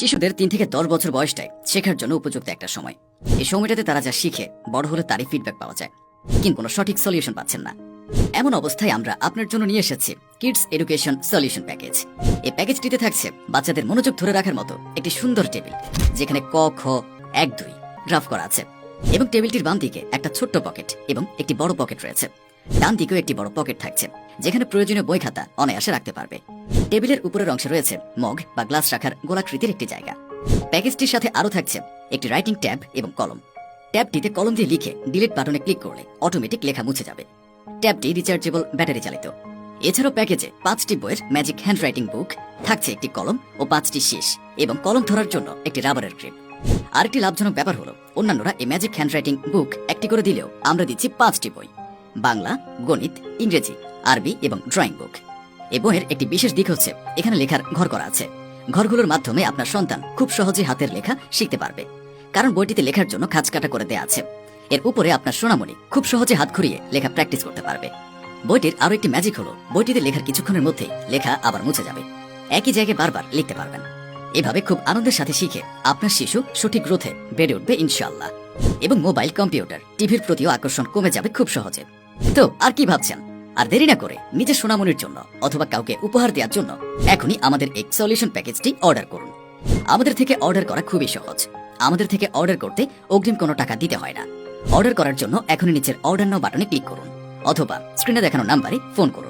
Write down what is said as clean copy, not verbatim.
শিশুদের 3 থেকে 10 বছর বয়সটাই শেখার জন্য উপযুক্ত একটা সময়। এই সময়টাতে তারা যা শিখে বড় হলে তারই ফিডব্যাক পাওয়া যায়, কিন্তু কোনো সঠিক সলিউশন পাচ্ছেন না। এমন অবস্থায় আমরা আপনার জন্য নিয়ে এসেছি কিডস এডুকেশন সলিউশন প্যাকেজ। এই প্যাকেজটিতে থাকছে বাচ্চাদের মনোযোগ ধরে রাখার মতো একটি সুন্দর টেবিল, যেখানে ক খ 1 2 গ্রাফ করা আছে, এবং টেবিলটির বাম দিকে একটা ছোট্ট পকেট এবং একটি বড় পকেট রয়েছে। ডান দিকেও একটি বড় পকেট থাকছে, যেখানে প্রয়োজনীয় বই খাতা অনায়াসে রাখতে পারবে। টেবিলের উপরের অংশে রয়েছে মগ বা গ্লাস রাখার গোলাকৃতির একটি জায়গা। প্যাকেজটির সাথে আরো থাকছে একটি রাইটিং ট্যাব এবং কলম। ট্যাবটিতে কলম দিয়ে লিখে ডিলিট বাটনে ক্লিক করলে অটোমেটিক লেখা মুছে যাবে। ট্যাবটি রিচার্জেবল ব্যাটারি চালিত। এছাড়াও প্যাকেজে 5টি বইয়ের ম্যাজিক হ্যান্ডরাইটিং বুক থাকছে, একটি কলম ও 5টি শীষ এবং কলম ধরার জন্য একটি রাবারের গ্রিপ। আরেকটি লাভজনক ব্যাপার হলো, অন্যান্যরা এই ম্যাজিক হ্যান্ডরাইটিং বুক একটি করে দিলেও আমরা দিচ্ছি 5টি বই: বাংলা, গণিত, ইংরেজি, আরবি এবং ড্রয়িং বুক। এই বইয়ের একটি বিশেষ দিক হচ্ছে এখানে লেখার ঘর করা আছে। ঘরগুলোর মাধ্যমে আপনার সন্তান খুব সহজে হাতের লেখা শিখতে পারবে, কারণ বইটিতে লেখার জন্য খাঁজ কাটা করে দেয়া আছে। এর উপরে আপনার সোনামণি খুব সহজে হাত ঘুরিয়ে লেখা প্র্যাকটিস করতে পারবে। বইটির আরো একটি ম্যাজিক হলো, বইটিতে লেখার কিছুক্ষণের মধ্যেই লেখা আবার মুছে যাবে। একই জায়গায় বারবার লিখতে পারবেন। এভাবে খুব আনন্দের সাথে শিখে আপনার শিশু সঠিক গ্রোথে বেড়ে উঠবে ইনশাআল্লাহ। এবং মোবাইল, কম্পিউটার, টিভির প্রতিও আকর্ষণ কমে যাবে খুব সহজে। তো আর কি ভাবছেন? আর দেরি না করে নিজের সোনামণির জন্য অথবা কাউকে উপহার দেওয়ার জন্য এখনই আমাদের এই সলিউশন প্যাকেজটি অর্ডার করুন। আমাদের থেকে অর্ডার করা খুবই সহজ। আমাদের থেকে অর্ডার করতে অগ্রিম কোনো টাকা দিতে হয় না। অর্ডার করার জন্য এখনই নিচের অর্ডার নাও বাটনে ক্লিক করুন অথবা স্ক্রিনে দেখানো নাম্বারে ফোন করুন।